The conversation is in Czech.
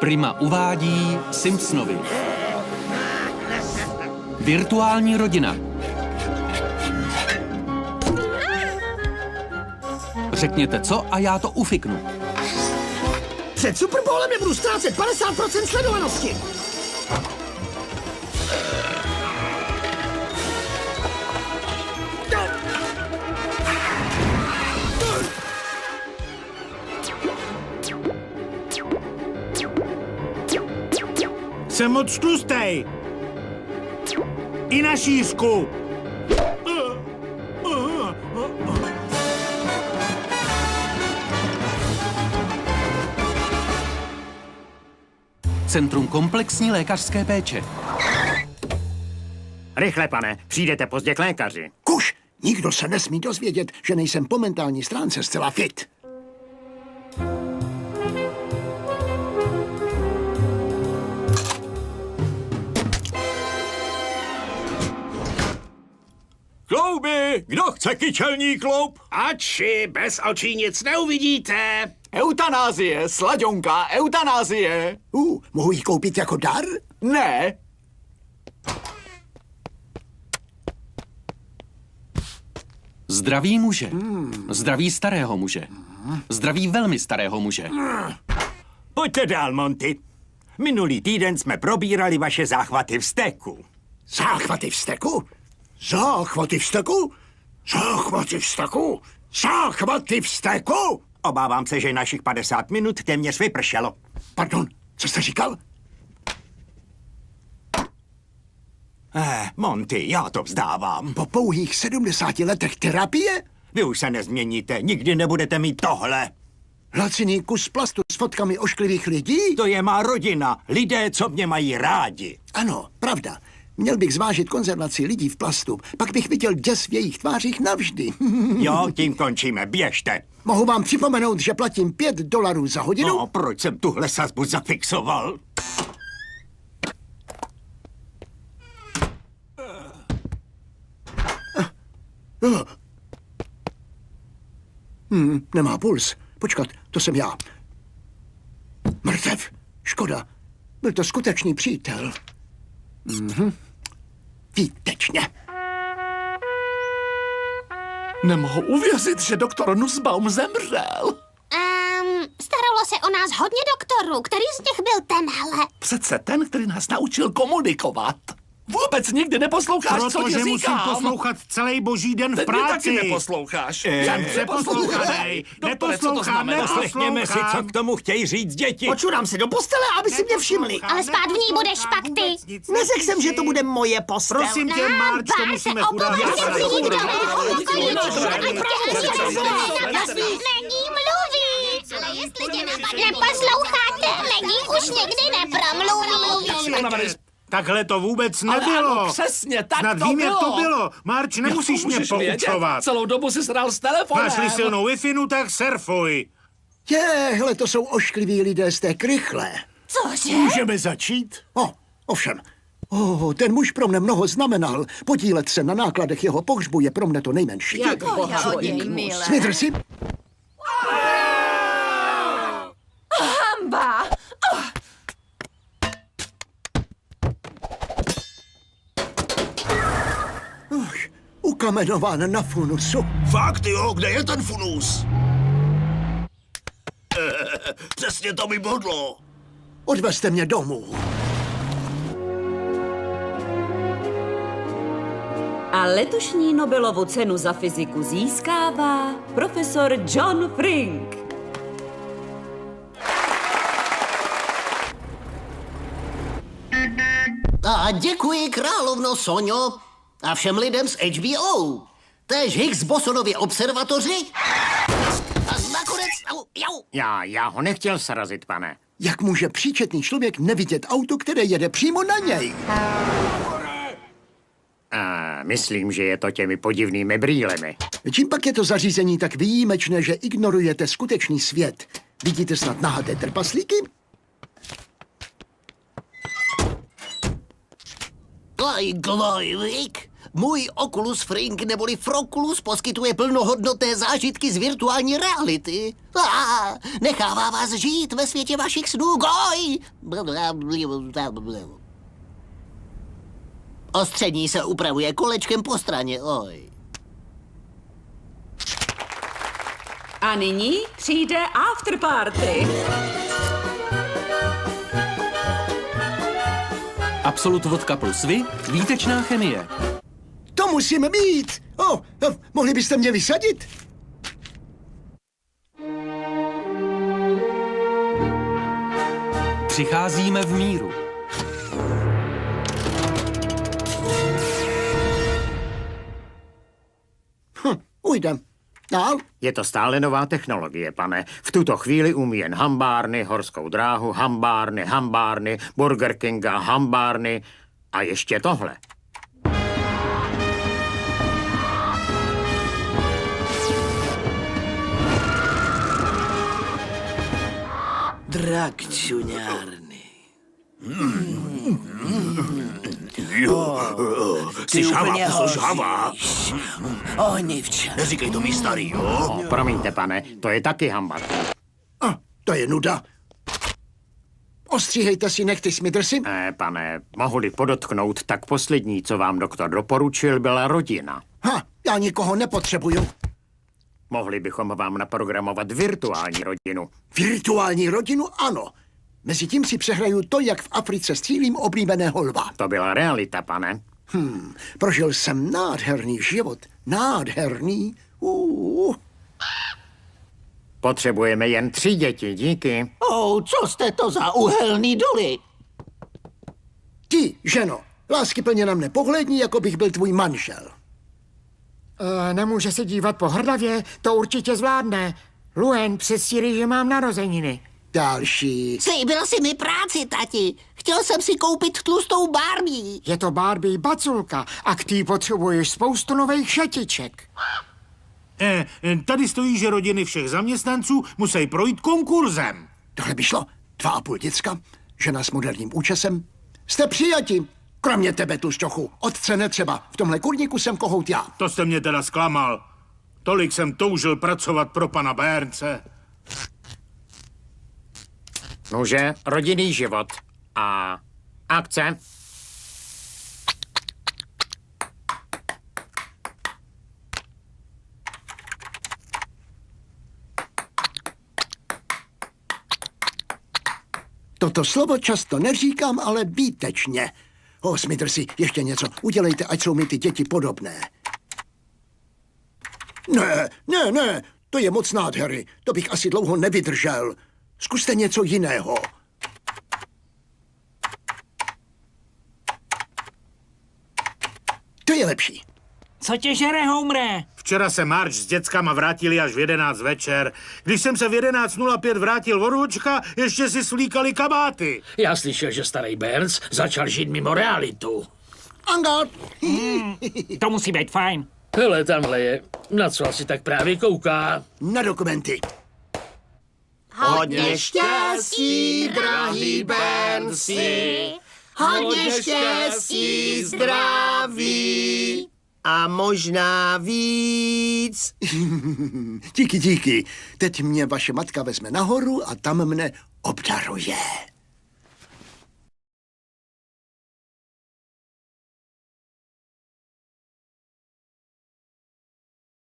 Prima uvádí Simpsonovi. Virtuální rodina. Řekněte co a já to ufiknu. Před Super Bowlem nebudu ztrácet 50% sledovanosti. Jsem moc tlustej. I na šířku. Centrum komplexní lékařské péče. Rychle, pane, přijdete pozdě k lékaři. Kuš, nikdo se nesmí dozvědět, že nejsem po mentální stránce zcela fit. Klouby! Kdo chce kyčelní kloub? Ači, bez očí nic neuvidíte. Eutanázie, slaďonka, eutanázie. Mohu ji koupit jako dar? Ne. Zdraví muže. Zdraví starého muže. Zdraví velmi starého muže. Pojďte dál, Monty. Minulý týden jsme probírali vaše záchvaty vzteku. Záchvaty vzteku? Záchvaty vzteku? Záchvaty vzteku? Záchvaty vzteku? Obávám se, že našich 50 minut téměř vypršelo. Pardon, co jste říkal? Monty, já to vzdávám. Po pouhých 70 letech terapie? Vy už se nezměníte, nikdy nebudete mít tohle. Laciný kus plastu s fotkami ošklivých lidí? To je má rodina, lidé, co mě mají rádi. Ano, pravda. Měl bych zvážit konzervaci lidí v plastu, pak bych viděl děs v jejich tvářích navždy. Jo, tím končíme, běžte. Mohu vám připomenout, že platím $5 za hodinu? No, proč jsem tuhle sazbu zafixoval? Nemá puls. Počkat, to jsem já. Mrtev. Škoda. Byl to skutečný přítel. Výtečně. Nemohu uvěřit, že doktor Nussbaum zemřel. Staralo se o nás hodně doktorů. Který z nich byl tenhle? Přece ten, který nás naučil komunikovat. Vůbec nikdy neposloucháš, co ti Protože musím říkám. poslouchat celý boží den v Teď mě práci. taky neposloucháš. Jsem přeposlouchanej. Doktore, Poslechněme si, co k tomu chtějí říct děti. Počurám se do postele, aby si mě všimli. Ale spát v ní budeš pak ty. Neřekl jsem, že to bude moje postel. Prosím tě, Marč, to musíme chudák. Není mluvit. Ale jestli tě napadne, neposloucháte, není už nikdy nepromluví. Takhle to vůbec Ale nebylo. ano, přesně, tak Snad to vím, bylo. jak to bylo. Marč, nemusíš mě poučovat. Celou dobu jsi hrál s telefonem. Máš-li silnou Wi-Fi, tak surfuj. Hele, to jsou oškliví lidé z té krychle. Cože? Můžeme začít? Ovšem. Ten muž pro mne mnoho znamenal. Podílet se na nákladech jeho pohřbu je pro mne to nejmenší. Smithers si... Hamba! Ukamenován na funusu. Fakt jo, kde je ten funus? Přesně to mi bodlo. Odvezte mě domů. A letošní Nobelovu cenu za fyziku získává profesor John Frink. A děkuji, královno Soňo. A všem lidem z HBO. Též Higgs-bosonově observatoři. A nakonec... Já ho nechtěl srazit, pane. Jak může příčetný člověk nevidět auto, které jede přímo na něj? Myslím, že je to těmi podivnými brýlemi. Čím pak je to zařízení tak výjimečné, že ignorujete skutečný svět? Vidíte snad nahaté trpaslíky? Glojvik, Můj Oculus Fring neboli Froculus poskytuje plnohodnotné zážitky z virtuální reality. Nechává vás žít ve světě vašich snů. Goj! Ostřední se upravuje kolečkem po straně. Oj. A nyní přijde afterparty. Absolut vodka plus vy, výtečná chemie. To musíme mít. Mohli byste mě vysadit? Přicházíme v míru. Ujdem. Dál? Je to stále nová technologie, pane. V tuto chvíli umí jen hambárny, horskou dráhu, hambárny, Burger Kinga, hambárny a ještě tohle. Drak čuňárny. Jsi žhavá. Ohnivča. Neříkej to mi starý, jo? Promiňte, pane, to je taky hambar. To je nuda. Ostříhejte si nechty, Smithersy. Pane, mohu-li podotknout, tak poslední, co vám doktor doporučil, byla rodina. Já nikoho nepotřebuju. Mohli bychom vám naprogramovat virtuální rodinu. Virtuální rodinu, ano. Mezitím si přehraju to, jak v Africe střílím oblíbeného lva. To byla realita, pane. Prožil jsem nádherný život. Nádherný. Potřebujeme jen 3 děti, díky. Co jste to za uhelný doly? Ty, ženo, láskyplně na mne pohlédni, jako bych byl tvůj manžel. Nemůže se dívat pohrdavě, to určitě zvládne. Luen předstírí, že mám narozeniny. Další. Slíbil jsi mi práci, tati. Chtěl jsem si koupit tlustou Barbie. Je to Barbie baculka a k tý potřebuješ spoustu nových šatiček. Tady stojí, že rodiny všech zaměstnanců musí projít konkurzem. Tohle by šlo. 2,5 děcka, žena s moderním účesem. Jste přijati. Kromě tebe, tlusťochu. Otce netřeba. V tomhle kurníku jsem kohout já. To jste mě teda zklamal. Tolik jsem toužil pracovat pro pana Bernce. Nože, rodinný život. A akce. Toto slovo často neříkám, ale výtečně. Smithersy, ještě něco. Udělejte, ať jsou mi ty děti podobné. Ne, to je moc nádhery. To bych asi dlouho nevydržel. Zkuste něco jiného. To je lepší. Co tě žere, Homre? Včera se Marge s dětskama vrátili až v 11 večer. Když jsem se v 11:05 vrátil od Ročka, ještě si svlíkali kabáty. Já slyšel, že starý Burns začal žít mimo realitu. Angard! To musí být fajn. Hele, tamhle je. Na co asi tak právě kouká? Na dokumenty. Hodně štěstí, drahý Bernsi. Hodně štěstí, zdraví. A možná víc. Díky. Teď mě vaše matka vezme nahoru a tam mne obdaruje.